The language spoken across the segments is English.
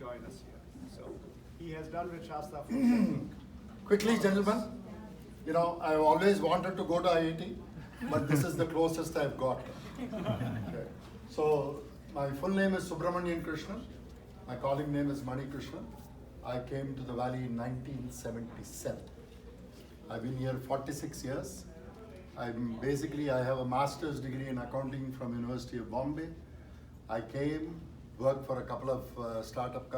join us here. So he has done with Shastha Foods. Quickly, gentlemen, you know, I've always wanted to go to IIT, but this is the closest I've got. Okay. So my full name is Subramanian Krishnan. My calling name is Mani Krishnan. I came to the valley in 1977. I've been here 46 years. I have a master's degree in accounting from University of Bombay. I came, worked for a couple of startup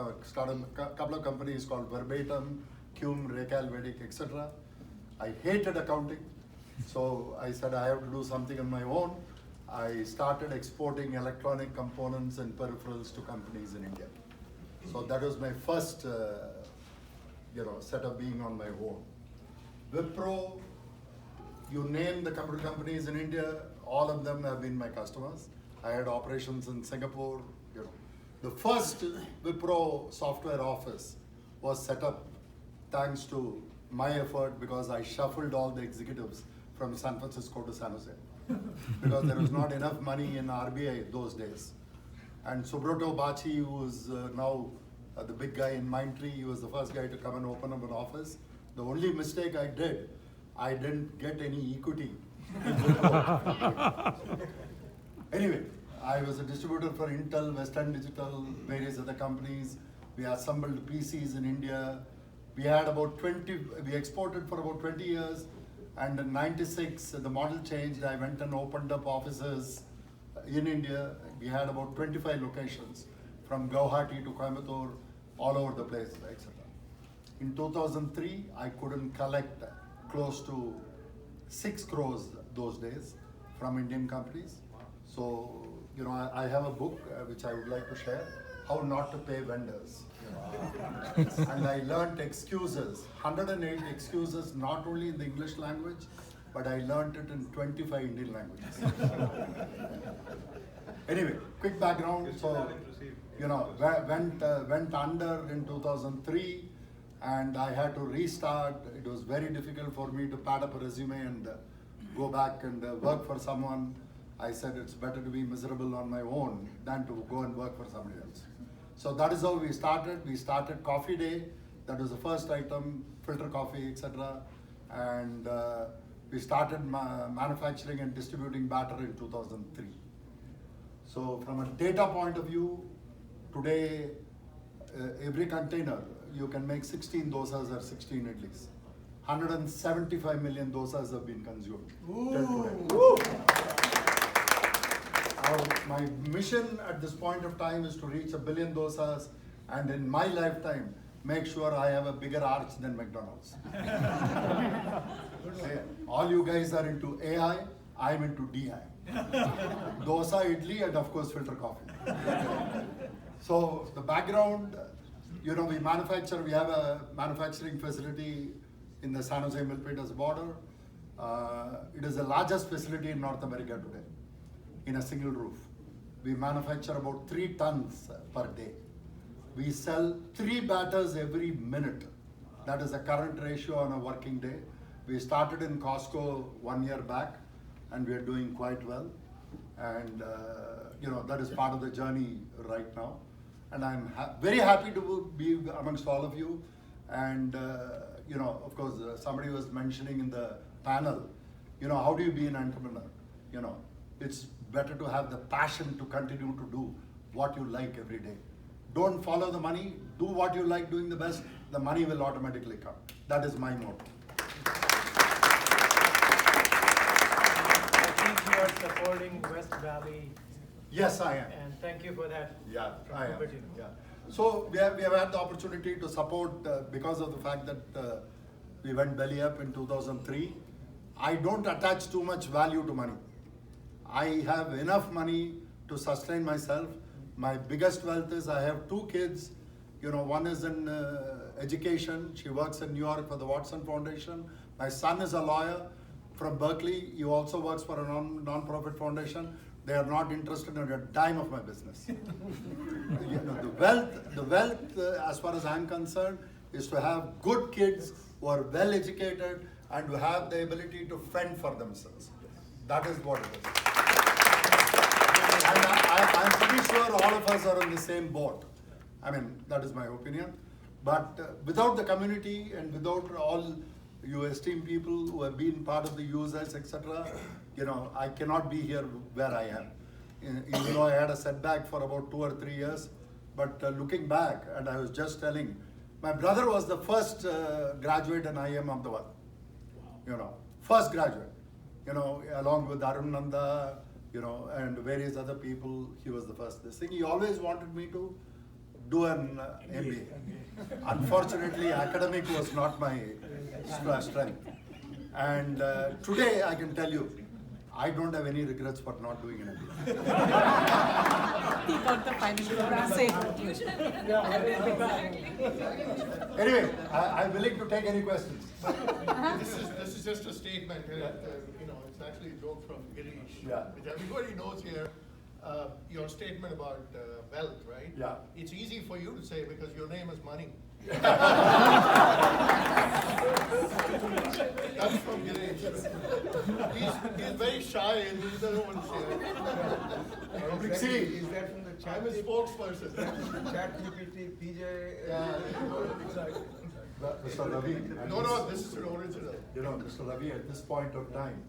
companies called Verbatim, Cum, Recal, Vedic, etc. I hated accounting, so I said I have to do something on my own. I started exporting electronic components and peripherals to companies in India. So that was my first, set of being on my own. Wipro, you name the computer companies in India, all of them have been my customers. I had operations in Singapore. The first Wipro software office was set up thanks to my effort, because I shuffled all the executives from San Francisco to San Jose because there was not enough money in RBI those days. And Subroto Bachi, who is now the big guy in Mindtree, he was the first guy to come and open up an office. The only mistake I did, I didn't get any equity. Anyway, I was a distributor for Intel, Western Digital, various other companies. We assembled PCs in India. We exported for about 20 years. And in 96, the model changed. I went and opened up offices in India. We had about 25 locations, from Guwahati to Coimbatore, all over the place, etc. In 2003, I couldn't collect close to 6 crores those days from Indian companies. So, I have a book which I would like to share, How Not to Pay Vendors. And I learned excuses, 108 excuses, not only in the English language, but I learned it in 25 Indian languages. Anyway, quick background. So, went under in 2003, and I had to restart. It was very difficult for me to pad up a resume and go back and work for someone. I said it's better to be miserable on my own than to go and work for somebody else. So that is how we started. We started Coffee Day. That was the first item, filter coffee, etc. And we started manufacturing and distributing batter in 2003. So from a data point of view, today, every container, you can make 16 dosas or 16 idlis. 175 million dosas have been consumed till today. My mission at this point of time is to reach 1 billion dosas, and in my lifetime, make sure I have a bigger arch than McDonald's. All you guys are into AI, I'm into DI. Dosa, idli, and of course filter coffee. So the background, we have a manufacturing facility in the San Jose Milpitas border. It is the largest facility in North America today, in a single roof. We manufacture about 3 tons per day. We sell 3 batters every minute. That is the current ratio on a working day. We started in Costco 1 year back, and we are doing quite well. And that is part of the journey right now. And I'm very happy to be amongst all of you. And of course, somebody was mentioning in the panel, how do you be an entrepreneur? It's better to have the passion to continue to do what you like every day. Don't follow the money, do what you like doing the best, the money will automatically come. That is my motto. I think you are supporting West Valley. Yes, I am. And thank you for that. Yeah, I am. Opportunity. Yeah. So we have had the opportunity to support because of the fact that we went belly up in 2003. I don't attach too much value to money. I have enough money to sustain myself. My biggest wealth is I have 2 kids. One is in education. She works in New York for the Watson Foundation. My son is a lawyer from Berkeley. He also works for a non-profit foundation. They are not interested in a dime of my business. The wealth, as far as I'm concerned, is to have good kids who are well educated and who have the ability to fend for themselves. That is what it is. And I'm pretty sure all of us are in the same boat. I mean, that is my opinion. But without the community and without all you esteemed people who have been part of the users, etc., I cannot be here where I am. Even though I had a setback for about 2 or 3 years, but looking back, and I was just telling, my brother was the first graduate in IIM of the world. First graduate. Along with Arun Nanda, and various other people, he was the first. This thing, he always wanted me to do an MBA. Unfortunately, academic was not my strength. And today, I can tell you, I don't have any regrets for not doing an MBA. He got the final say. Anyway, I'm willing to take any questions. This is just a statement. It's actually a joke from Girish. Yeah. Which everybody knows here. Your statement about wealth, right? Yeah. It's easy for you to say because your name is money. That's from Girish. He's very shy and he doesn't want to share. See, Is that from the I'm a spokesperson. chat GPT, PJ? Mr. Ravi. No, this is an original. Mr. Ravi, at this point of time,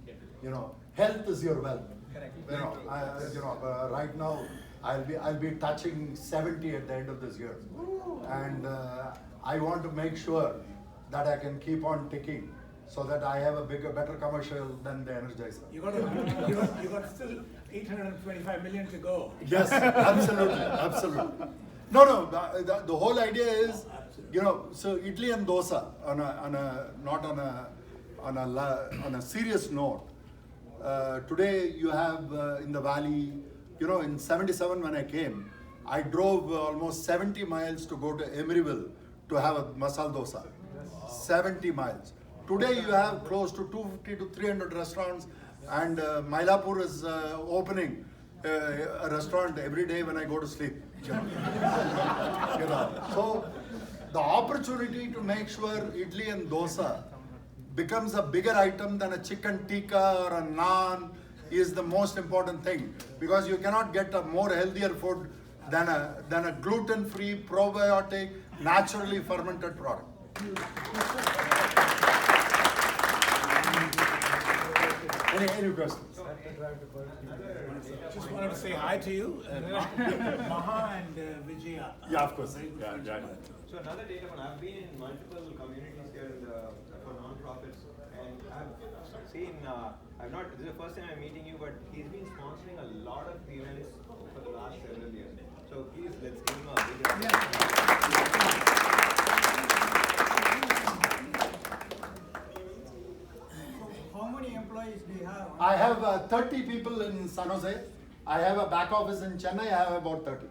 health is your wealth. Right now, I'll be touching 70 at the end of this year, and I want to make sure that I can keep on ticking, so that I have a better commercial than the Energizer. You got still 825 million to go. Yes, absolutely. No, the whole idea is, so idli and dosa not on a serious note. Today you have in the valley, in 77 when I came, I drove almost 70 miles to go to Emeryville to have a masala dosa. 70 miles. Today you have close to 250 to 300 restaurants, and Mylapore is opening a restaurant every day when I go to sleep. So the opportunity to make sure idli and dosa becomes a bigger item than a chicken tikka or a naan is the most important thing, because you cannot get a more healthier food than a gluten-free, probiotic, naturally fermented product. Any questions? Just wanted to say hi to you, Maha and Vijaya. Yeah, of course. Yeah. So another data point, I've been in multiple communities here for non-profits, and I've seen, this is the first time I'm meeting you, but he's been sponsoring a lot of events for the last several years. So please, let's give him a big round. How many employees do you have? I have 30 people in San Jose. I have a back office in Chennai. I have about 30.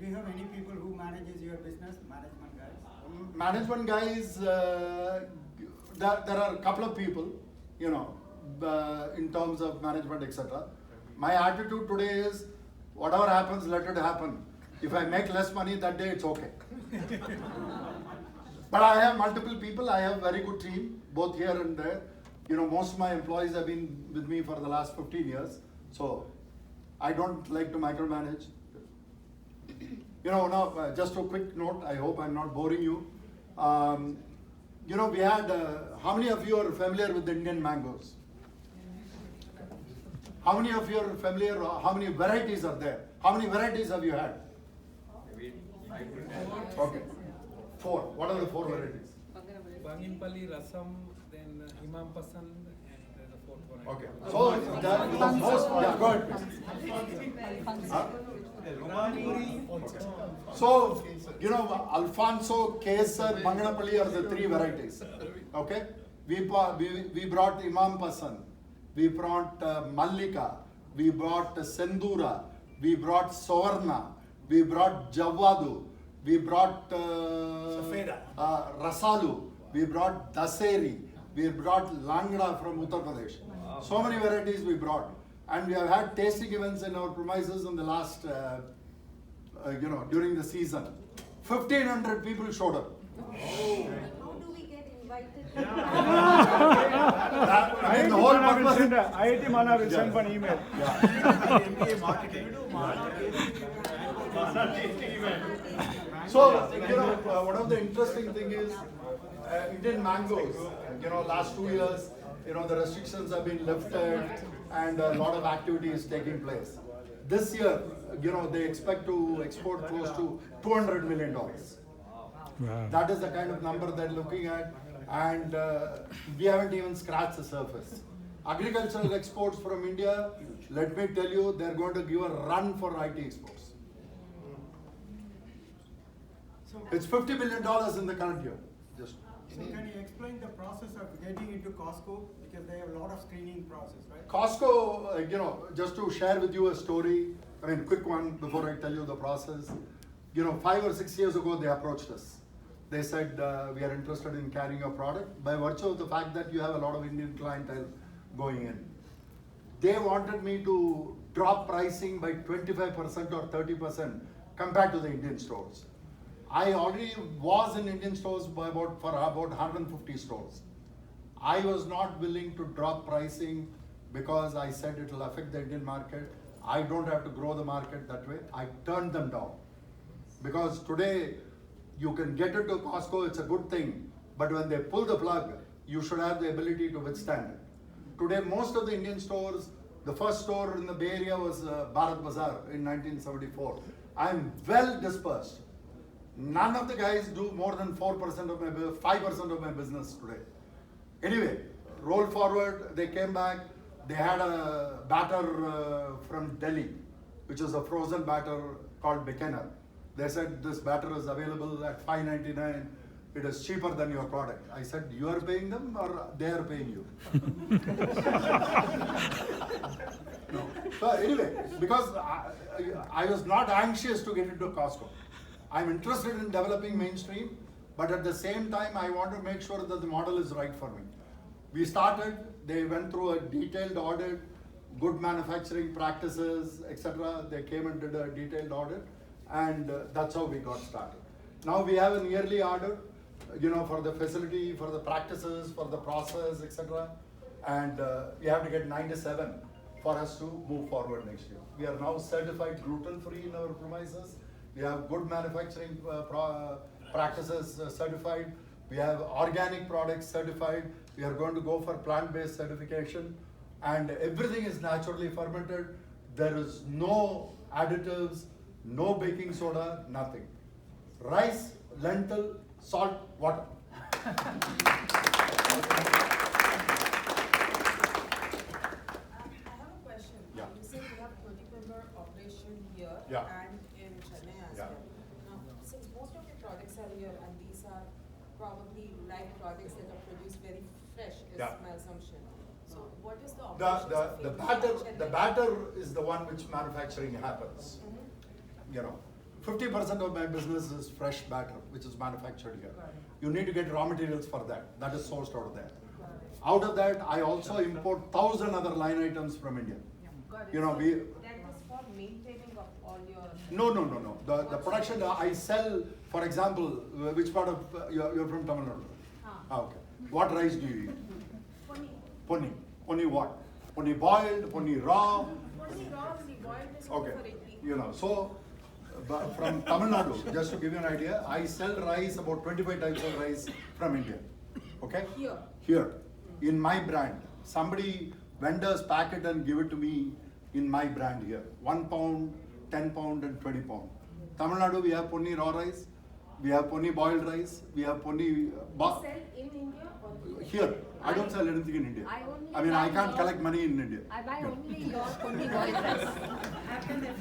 Do you have any people who manages your business, management guys? Management guys, there are a couple of people, in terms of management, etc. My attitude today is, whatever happens, let it happen. If I make less money that day, it's okay. But I have multiple people. I have a very good team, both here and there. Most of my employees have been with me for the last 15 years. So I don't like to micromanage. Now, just a quick note, I hope I'm not boring you. We had, how many of you are familiar with Indian mangoes? How many of you are familiar, how many varieties are there? How many varieties have you had? Maybe 5 to 10. Okay. 4. What are the 4 varieties? Bangimpalli, Rasam, then Imam Pasan, and the fourth one. Okay. So, the most, yeah, go ahead, please. So, Alfonso, Kesar, Manganapalli are the 3 varieties. Okay? We brought Imam Pasan, we brought Mallika, we brought Sendura, we brought Savarna, we brought Javadu, we brought Rasalu, we brought Daseri, we brought Langra from Uttar Pradesh. So many varieties we brought. And we have had tasting events in our premises in the last, during the season. 1,500 people showed up. How do we get invited? The whole purpose. IITMAANA will send one email. MBA marketing. So, one of the interesting thing is, Indian mangoes, last 2 years, the restrictions have been lifted and a lot of activity is taking place. This year, they expect to export close to $200 million. Wow. That is the kind of number they're looking at, and we haven't even scratched the surface. Agricultural exports from India, let me tell you, they're going to give a run for IT exports. It's $50 billion in the current year. Just. So can you explain the process of getting into Costco? Because they have a lot of screening process, right? Costco, just to share with you a story, quick one before I tell you the process. 5 or 6 years ago, they approached us. They said, we are interested in carrying your product by virtue of the fact that you have a lot of Indian clientele going in. They wanted me to drop pricing by 25% or 30% compared to the Indian stores. I already was in Indian stores for about 150 stores. I was not willing to drop pricing because I said it will affect the Indian market. I don't have to grow the market that way. I turned them down. Because today, you can get into Costco, it's a good thing. But when they pull the plug, you should have the ability to withstand it. Today, most of the Indian stores, the first store in the Bay Area was Bharat Bazaar in 1974. I'm well dispersed. None of the guys do more than 4% of my, 5% of my business today. Anyway, roll forward, they came back, they had a batter from Delhi, which is a frozen batter called Bikaner. They said this batter is available at $5.99. It is cheaper than your product. I said, you are paying them or they are paying you? No. So anyway, because I was not anxious to get into Costco. I'm interested in developing mainstream, but at the same time, I want to make sure that the model is right for me. We started, they went through a detailed audit, good manufacturing practices, etc. They came and did a detailed audit, and that's how we got started. Now we have an yearly audit, for the facility, for the practices, for the process, etc. And we have to get 97 for us to move forward next year. We are now certified gluten-free in our premises. We have good manufacturing practices certified. We have organic products certified. We are going to go for plant-based certification. And everything is naturally fermented. There is no additives, no baking soda, nothing. Rice, lentil, salt, water. I have a question. Yeah. You said you have 20-member operation here Yeah. and in Chennai as Yeah. well. Now, since most of your products are here and these are probably live products that are produced very fresh, is Yeah. my assumption. So, what is the operations of The your batter is the one which manufacturing happens. 50% of my business is fresh batter, which is manufactured here. You need to get raw materials for that. That is sourced out of there. Out of that, I also import 1,000 other line items from India. Got it. You know, So we. that is for maintaining of all your. No. The production I sell, for example, which part of you're from Tamil Nadu? Okay. What rice do you eat? Ponni. Ponni what? Ponni boiled, ponni raw. Only raw, the boiled is Okay. over 80. So from Tamil Nadu, just to give you an idea, I sell rice, about 25 types of rice from India. Okay? Here. In my brand. Vendors pack it and give it to me in my brand here. 1 pound, 10 pound and 20 pound. Tamil Nadu, we have ponni raw rice, we have ponni boiled rice, we have ponni. You sell in India or Here. I don't sell anything in India. I I can't collect money in India. I buy only your Punni boiled rice.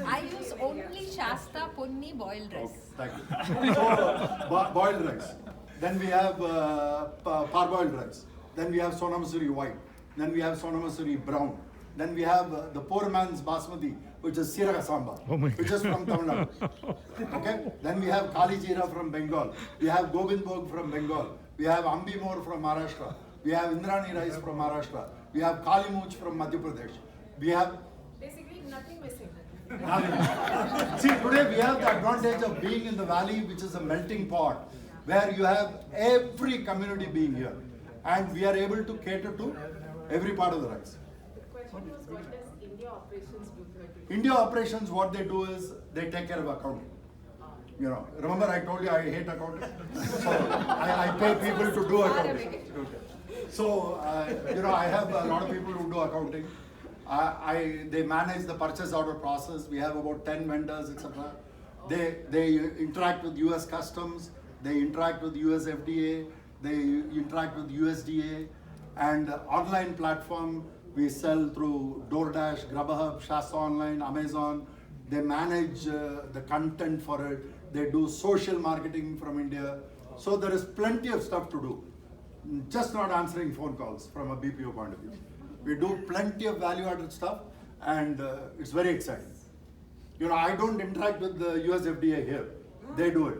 I use only Shastha Punni boiled rice. Okay, thank you. So, boiled rice. Then we have parboiled rice. Then we have Sona Masuri white. Then we have Sona Masuri brown. Then we have the poor man's basmati, which is Siraga Sambar, which is from Tamil Nadu. Okay? Then we have Kali Jeera from Bengal. We have Govindbhog from Bengal. We have Ambi Mor from Maharashtra. We have Indrani rice from Maharashtra. We have Kali Mooch from Madhya Pradesh. We have basically nothing missing. See, today we have the advantage of being in the valley, which is a melting pot, where you have every community being here. And we are able to cater to every part of the rice. The question was, what does India operations do? India operations, what they do is they take care of accounting. You know, remember I told you I hate accounting? So I pay people to do accounting. Okay. So, you know, I have a lot of people who do accounting. They manage the purchase order process. We have about 10 vendors, etc. They interact with US Customs, they interact with US FDA, they interact with USDA, and online platform we sell through DoorDash, Grubhub, Shastha Online, Amazon. They manage the content for it. They do social marketing from India. So there is plenty of stuff to do. Just not answering phone calls from a BPO point of view. We do plenty of value-added stuff, and it's very exciting. You know, I don't interact with the US FDA here. They do it.